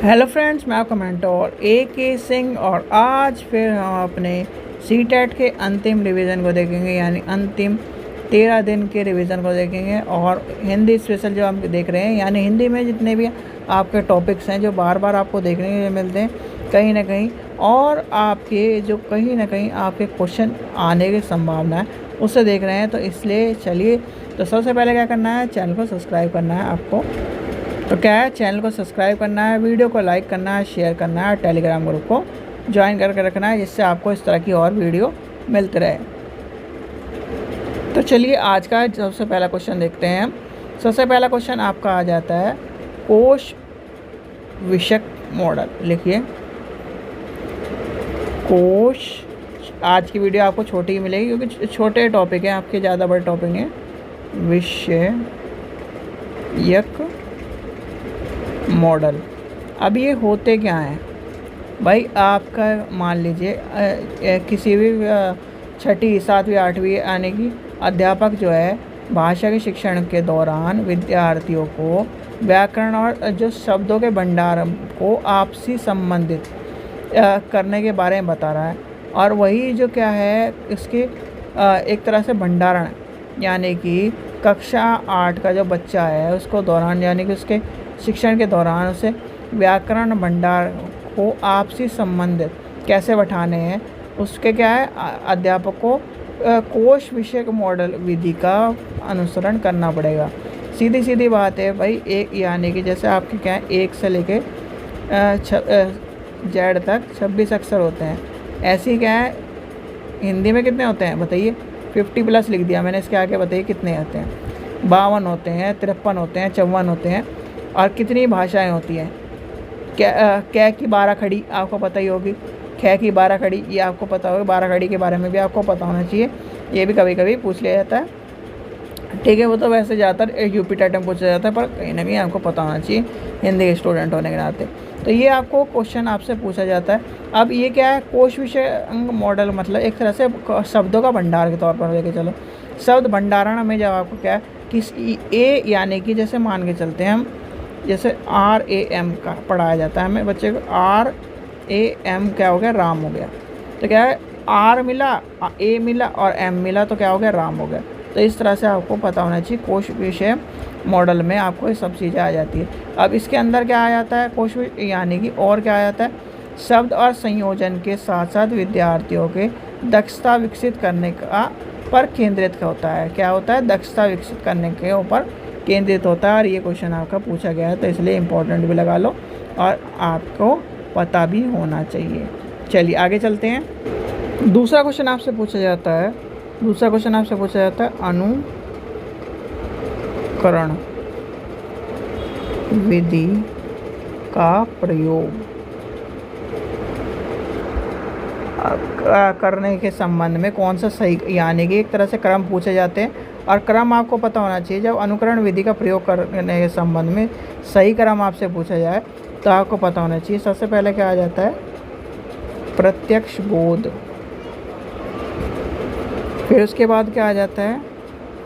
Hello friends, मैं आपका mentor A.K. Singh और आज फिर हम अपने CTET के अंतिम रिवीजन को देखेंगे, यानी अंतिम 13 दिन के रिवीजन को देखेंगे। और हिंदी स्पेशल जो हम देख रहे हैं, यानी हिंदी में जितने भी आपके टॉपिक्स हैं जो बार बार आपको देखने के लिए मिलते हैं कहीं ना कहीं, और आपके जो कहीं ना कहीं आपके क्वेश्चन आने की संभावना है उससे देख रहे हैं। तो इसलिए चलिए, तो सबसे पहले क्या करना है, चैनल को सब्सक्राइब करना है आपको। तो क्या है, चैनल को सब्सक्राइब करना है, वीडियो को लाइक करना है, शेयर करना है, टेलीग्राम ग्रुप को ज्वाइन करके रखना है, जिससे आपको इस तरह की और वीडियो मिलते रहे। तो चलिए आज का सबसे पहला क्वेश्चन देखते हैं हम। सबसे पहला क्वेश्चन आपका आ जाता है कोश विषयक मॉडल। लिखिए कोश। आज की वीडियो आपको छोटी ही मिलेगी क्योंकि छोटे टॉपिक हैं आपके, ज़्यादा बड़े टॉपिक हैं। विषयक मॉडल। अब ये होते क्या हैं भाई, आपका मान लीजिए किसी भी छठी, सातवीं, आठवीं आने की अध्यापक जो है भाषा के शिक्षण के दौरान विद्यार्थियों को व्याकरण और जो शब्दों के भंडार को आपसी संबंधित करने के बारे में बता रहा है। और वही जो क्या है इसके एक तरह से भंडारण, यानी कि कक्षा 8 का जो बच्चा है उसको दौरान, यानी कि उसके शिक्षण के दौरान उसे व्याकरण भंडार को आपसी संबंधित कैसे बैठाने हैं, उसके क्या है अध्यापक को कोश विषयक मॉडल विधि का अनुसरण करना पड़ेगा। सीधी सीधी बात है भाई। एक यानी कि जैसे आपके क्या है 1 से लेके Z तक 26 अक्षर होते हैं। ऐसे ही क्या है हिंदी में कितने होते हैं बताइए, 50+ लिख दिया मैंने, इसके आगे बताइए कितने होते हैं। 52 होते हैं, 53 होते हैं, 54 होते हैं। और कितनी भाषाएं होती हैं, कै की 12 खड़ी आपको पता ही होगी, ख की 12 खड़ी ये आपको पता होगी। 12 खड़ी के बारे में भी आपको पता होना चाहिए, ये भी कभी कभी पूछ लिया जाता है। ठीक है, वो तो वैसे ज़्यादातर यूपी टाइट में पूछा जाता है, पर कहीं ना कहीं आपको पता होना चाहिए हिंदी के स्टूडेंट होने के नाते। तो ये आपको क्वेश्चन आपसे पूछा जाता है। अब ये क्या है, कोश विषय मॉडल मतलब एक तरह से शब्दों का भंडार के तौर पर लेके चलो। शब्द भंडारण में जब आपको क्या है किस ए, यानी कि जैसे मान के चलते हैं हम, जैसे RAM का पढ़ाया जाता है हमें बच्चे को, RAM क्या हो गया, राम हो गया। तो क्या है R मिला, A मिला और M मिला, तो क्या हो गया, राम हो गया। तो इस तरह से आपको पता होना चाहिए कोश विषय मॉडल में आपको ये सब चीज़ें आ जाती है। अब इसके अंदर क्या आ जाता है कोश, यानी कि और क्या आ जाता है, शब्द और संयोजन के साथ साथ विद्यार्थियों के दक्षता विकसित करने का पर केंद्रित होता है। क्या होता है, दक्षता विकसित करने के ऊपर केंद्रित होता है। और ये क्वेश्चन आपका पूछा गया है, तो इसलिए इम्पोर्टेंट भी लगा लो और आपको पता भी होना चाहिए। चलिए आगे चलते हैं। दूसरा क्वेश्चन आपसे पूछा जाता है, अनुकरण विधि का प्रयोग करने के संबंध में कौन सा सही, यानी कि एक तरह से क्रम पूछे जाते हैं और क्रम आपको पता होना चाहिए। जब अनुकरण विधि का प्रयोग करने के संबंध में सही क्रम आपसे पूछा जाए तो आपको पता होना चाहिए। सबसे पहले क्या आ जाता है, प्रत्यक्ष बोध। फिर उसके बाद क्या आ जाता है,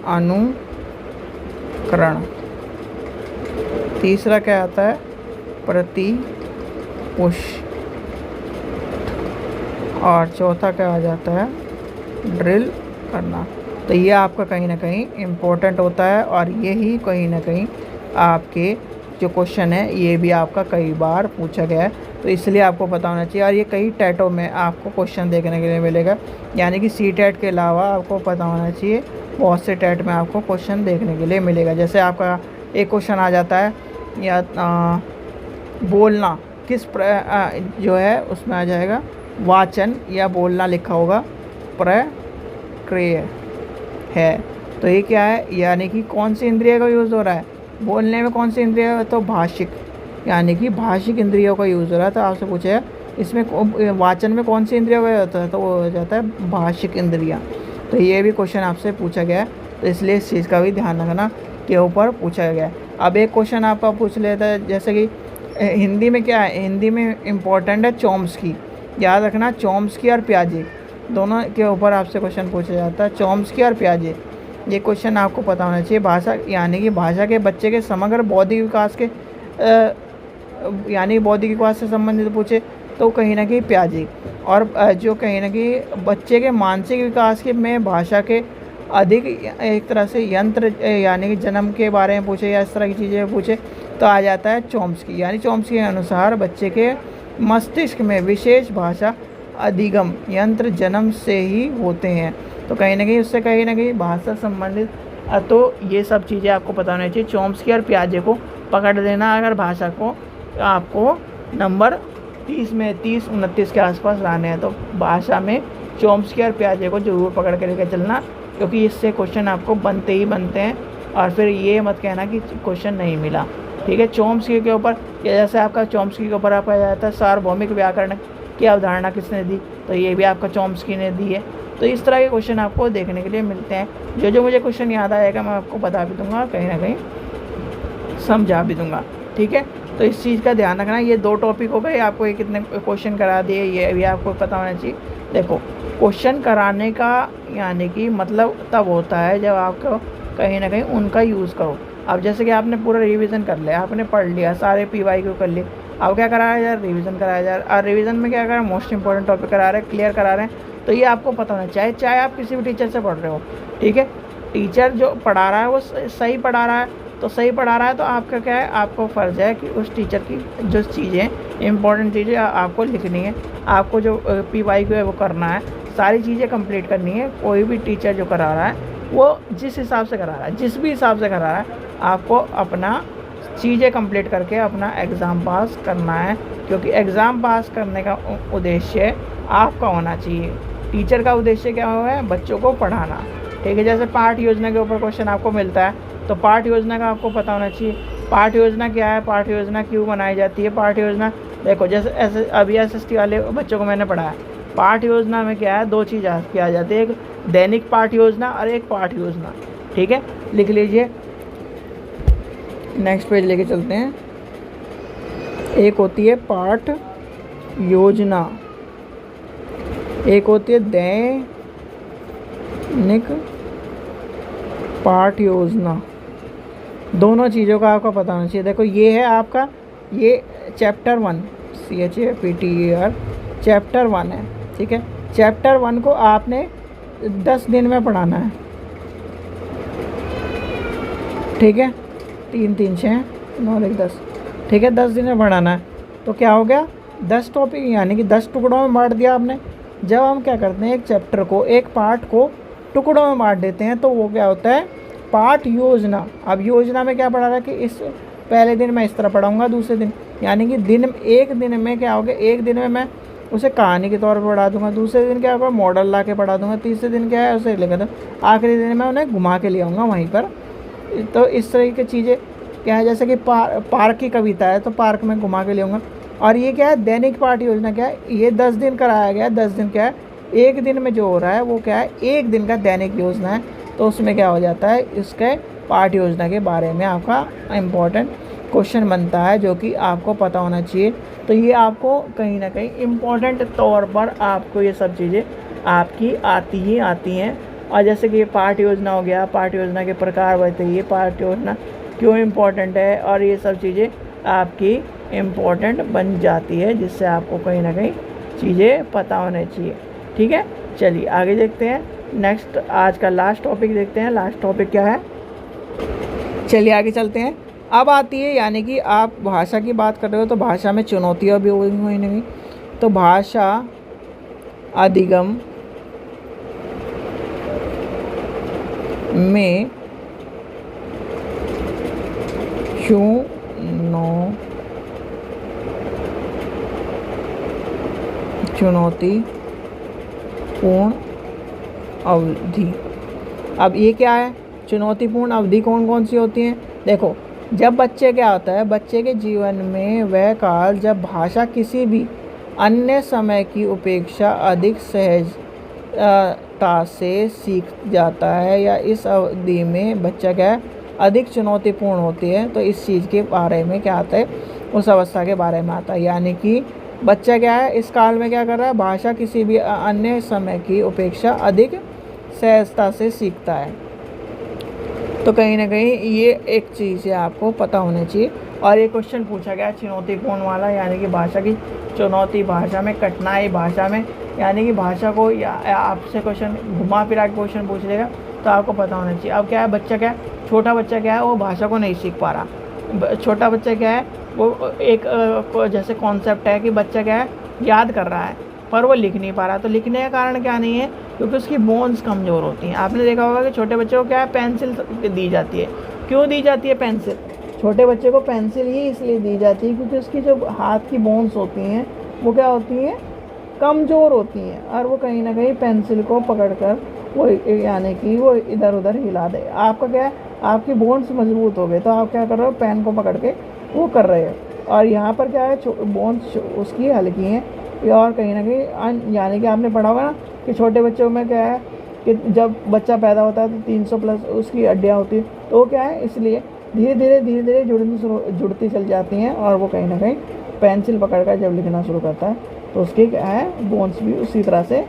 अनुकरण। तीसरा क्या आता है, प्रतिपुष्ट। और चौथा क्या आ जाता है, ड्रिल करना। तो ये आपका कहीं ना कहीं इम्पोर्टेंट होता है और यही कहीं ना कहीं आपके जो क्वेश्चन है ये भी आपका कई बार पूछा गया है, तो इसलिए आपको पता होना चाहिए। और ये कई टैटों में आपको क्वेश्चन देखने के लिए मिलेगा, यानी कि CTET के अलावा आपको पता होना चाहिए बहुत से टैट में आपको क्वेश्चन देखने के लिए मिलेगा। जैसे आपका एक क्वेश्चन आ जाता है या बोलना किस जो है उसमें आ जाएगा वाचन या बोलना लिखा होगा, प्रक्रिया है। तो ये क्या है, यानी कि कौन सी इंद्रिय का यूज़ हो रहा है बोलने में, कौन सी इंद्रिय है, तो भाषिक, यानी कि भाषिक इंद्रियों का यूज़ हो रहा है। तो आपसे पूछे इसमें वाचन में कौन सी इंद्रियों का होता है, तो वो हो जाता है भाषिक इंद्रियाँ। तो ये भी क्वेश्चन आपसे पूछा गया है, तो इसलिए इस चीज़ का भी ध्यान रखना के ऊपर पूछा गया है। अब एक क्वेश्चन आपका पूछ लेता है, जैसे कि हिंदी में क्या है, हिंदी में इम्पोर्टेंट है चॉम्स्की। याद रखना, चॉम्स्की और पियाजे दोनों के ऊपर आपसे क्वेश्चन पूछा जाता है, चॉम्स्की और पियाजे। ये क्वेश्चन आपको पता होना चाहिए। भाषा यानी कि भाषा के बच्चे के समग्र बौद्धिक विकास के यानी बौद्धिक विकास से संबंधित पूछे तो कहीं ना कहीं पियाजे। और जो कहीं ना कहीं बच्चे के मानसिक विकास के में भाषा के अधिक एक तरह से यंत्र यानी कि जन्म के बारे में पूछे या इस तरह की चीज़ें पूछे तो आ जाता है चॉम्स्की। यानी चॉम्स्की के अनुसार बच्चे के मस्तिष्क में विशेष भाषा अधिगम यंत्र जन्म से ही होते हैं। तो कहीं ना कहीं भाषा संबंधित तो ये सब चीज़ें आपको पता होनी चाहिए। चॉम्स्की और पियाजे को पकड़ देना अगर भाषा को आपको नंबर 30-29 के आसपास लाने हैं तो भाषा में चॉम्स्की और पियाजे को जरूर पकड़ के लेकर चलना, क्योंकि इससे क्वेश्चन आपको बनते ही बनते हैं। और फिर ये मत कहना कि क्वेश्चन नहीं मिला, ठीक है। चॉम्स्की के ऊपर जैसे आपका चॉम्स्की के ऊपर आपका जाता है सार्वभौमिक व्याकरण की अवधारणा किसने दी, तो ये भी आपका चॉम्स्की ने दी है। तो इस तरह के क्वेश्चन आपको देखने के लिए मिलते हैं। जो मुझे क्वेश्चन याद आएगा मैं आपको बता भी दूंगा और कहीं ना कहीं समझा भी दूंगा, ठीक है। तो इस चीज़ का ध्यान रखना। ये 2 टॉपिक हो गए, आपको ये कितने क्वेश्चन करा दिए ये भी आपको पता होना चाहिए। देखो क्वेश्चन कराने का यानी कि मतलब तब होता है जब आपको कहीं ना कहीं उनका यूज़ करो। अब जैसे कि आपने पूरा रिवीजन कर लिया, आपने पढ़ लिया, सारे PYQ कर लिए, अब क्या कराया जाए, रिवीजन कराया जाए। और रिवीजन में क्या करें, मोस्ट इंपॉर्टेंट टॉपिक करा रहे हैं, क्लियर करा रहे हैं। तो ये आपको पता होना चाहिए, चाहे आप किसी भी टीचर से पढ़ रहे हो, ठीक है। टीचर जो पढ़ा रहा है वो सही पढ़ा रहा है, तो सही पढ़ा रहा है तो आपका क्या है, आपको फ़र्ज़ है कि उस टीचर की जो चीज़ें इंपॉर्टेंट चीज़ें आपको लिखनी है, आपको जो PYQ है वो करना है, सारी चीज़ें कंप्लीट करनी है। कोई भी टीचर जो करा रहा है वो जिस हिसाब से करा रहा है, जिस भी हिसाब से करा रहा है, आपको अपना चीज़ें कंप्लीट करके अपना एग्ज़ाम पास करना है, क्योंकि एग्ज़ाम पास करने का उद्देश्य आपका होना चाहिए। टीचर का उद्देश्य क्या है, बच्चों को पढ़ाना, ठीक है। जैसे पाठ योजना के ऊपर क्वेश्चन आपको मिलता है तो पाठ योजना का आपको पता होना चाहिए। पाठ योजना क्या है, पाठ योजना क्यों बनाई जाती है। पाठ योजना देखो जैसे अभी SST वाले बच्चों को मैंने पढ़ाया, पाठ योजना में क्या है, 2 चीज़ किया जाती है, एक दैनिक पाठ योजना और एक पाठ योजना, ठीक है। लिख लीजिए, नेक्स्ट पेज लेके चलते हैं। एक होती है पाठ योजना, एक होती है दैनिक पाठ योजना। दोनों चीज़ों का आपको पता होना चाहिए। देखो ये है आपका, ये चैप्टर 1 CHAPTER चैप्टर 1 है, ठीक है। चैप्टर 1 को आपने 10 दिन में पढ़ाना है, ठीक है। 3 3 6 9 1 10, ठीक है, 10 दिन में पढ़ाना है। तो क्या हो गया, 10 टॉपिक यानी कि 10 टुकड़ों में बांट दिया आपने। जब हम क्या करते हैं, एक चैप्टर को, एक पार्ट को टुकड़ों में बांट देते हैं तो वो क्या होता है, पाठ योजना। अब योजना में क्या पढ़ा रहा है कि इस पहले दिन मैं इस तरह पढ़ाऊँगा, दूसरे दिन यानी कि एक दिन में क्या होगा, एक दिन में मैं उसे कहानी के तौर पर पढ़ा दूंगा, दूसरे दिन क्या होगा, मॉडल ला के पढ़ा दूंगा, तीसरे दिन क्या है उसे लेकर, आखिरी दिन मैं उन्हें घुमा के ले आऊँगा वहीं पर। तो इस तरह की चीज़ें क्या है, जैसे कि पार्क की कविता है तो पार्क में घुमा के ले आऊँगा। और ये क्या है, दैनिक पाठ योजना क्या है, ये 10 दिन कराया गया। 10 दिन क्या है, एक दिन में जो हो रहा है वो क्या है, एक दिन का दैनिक योजना है। तो उसमें क्या हो जाता है, इसके पाठ योजना के बारे में आपका इम्पोर्टेंट क्वेश्चन बनता है जो कि आपको पता होना चाहिए। तो ये आपको कहीं ना कहीं इम्पोर्टेंट तौर पर आपको ये सब चीज़ें आपकी आती ही आती हैं। और जैसे कि ये पाठ योजना हो गया, पाठ योजना के प्रकार बताइए, पाठ योजना क्यों इम्पोर्टेंट है, और ये सब चीज़ें आपकी इम्पोर्टेंट बन जाती है, जिससे आपको कहीं ना कहीं चीज़ें पता होनी चाहिए, ठीक है। चलिए आगे देखते हैं, नेक्स्ट आज का लास्ट टॉपिक देखते हैं। लास्ट टॉपिक क्या है, चलिए आगे चलते हैं। अब आती है यानी कि आप भाषा की बात कर रहे हो तो भाषा में चुनौतियाँ भी हुई नहीं, तो भाषा अधिगम में चुनौतीपूर्ण अवधि। अब ये क्या है, चुनौतीपूर्ण अवधि कौन कौन सी होती हैं। देखो जब बच्चे क्या होता है, बच्चे के जीवन में वह काल जब भाषा किसी भी अन्य समय की अपेक्षा अधिक सहजता से सीख जाता है, या इस अवधि में बच्चा क्या है, अधिक चुनौतीपूर्ण होती है। तो इस चीज़ के बारे में क्या आता है, उस अवस्था के बारे में आता है। यानी कि बच्चा क्या है, इस काल में क्या कर रहा है, भाषा किसी भी अन्य समय की अपेक्षा अधिक सहजता से सीखता है। तो कहीं ना कहीं ये एक चीज़ है आपको पता होनी चाहिए। और ये क्वेश्चन पूछा गया चुनौतीपूर्ण वाला, यानी कि भाषा की चुनौती, भाषा में कठिनाई, भाषा में यानी कि भाषा को आपसे क्वेश्चन घुमा फिरा के क्वेश्चन पूछ लेगा तो आपको पता होना चाहिए। अब क्या है, बच्चा क्या है, छोटा बच्चा क्या है, वो भाषा को नहीं सीख पा रहा। छोटा बच्चा क्या है, वो एक जैसे कॉन्सेप्ट है कि बच्चा क्या है, याद कर रहा है पर वो लिख नहीं पा रहा। तो लिखने का कारण क्या नहीं है, क्योंकि उसकी बोन्स कमज़ोर होती हैं। आपने देखा होगा कि छोटे बच्चे को क्या है, पेंसिल दी जाती है। क्यों दी जाती है पेंसिल? छोटे बच्चे को पेंसिल ही इसलिए दी जाती है क्योंकि उसकी जो हाथ की बोन्स होती हैं वो क्या होती हैं, कमज़ोर होती हैं, और वो कहीं ना कहीं पेंसिल को पकड़कर वो यानी कि वो इधर उधर हिला दे। आपका क्या है, आपकी बोन्स मजबूत हो गए तो आप क्या कर रहे हो, पेन को पकड़ के वो कर रहे हो। और यहाँ पर क्या है, बोन्स उसकी हल्की हैं, और कहीं ना कहीं यानी कि आपने पढ़ा होगा ना कि छोटे बच्चों में क्या है कि जब बच्चा पैदा होता है तो 300 प्लस उसकी हड्डियाँ होती हैं, तो वो क्या है, इसलिए धीरे धीरे जुड़ती चल जाती हैं, और वो कहीं ना कहीं पेंसिल पकड़कर जब लिखना शुरू करता है तो उसकी क्या है, बोन्स भी उसी तरह से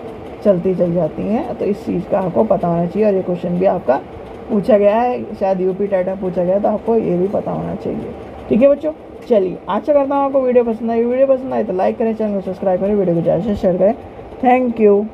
चलती चल जाती हैं। तो इस चीज़ का आपको पता होना चाहिए, और ये क्वेश्चन भी आपका पूछा गया है, शायद यूपी टेट में पूछा गया, तो आपको ये भी पता होना चाहिए। ठीक है बच्चों, चलिए आशा करता हूँ आपको वीडियो पसंद आई। वीडियो पसंद आई तो लाइक करें, चैनल को सब्सक्राइब करें, वीडियो को ज़्यादा से शेयर करें। Thank you.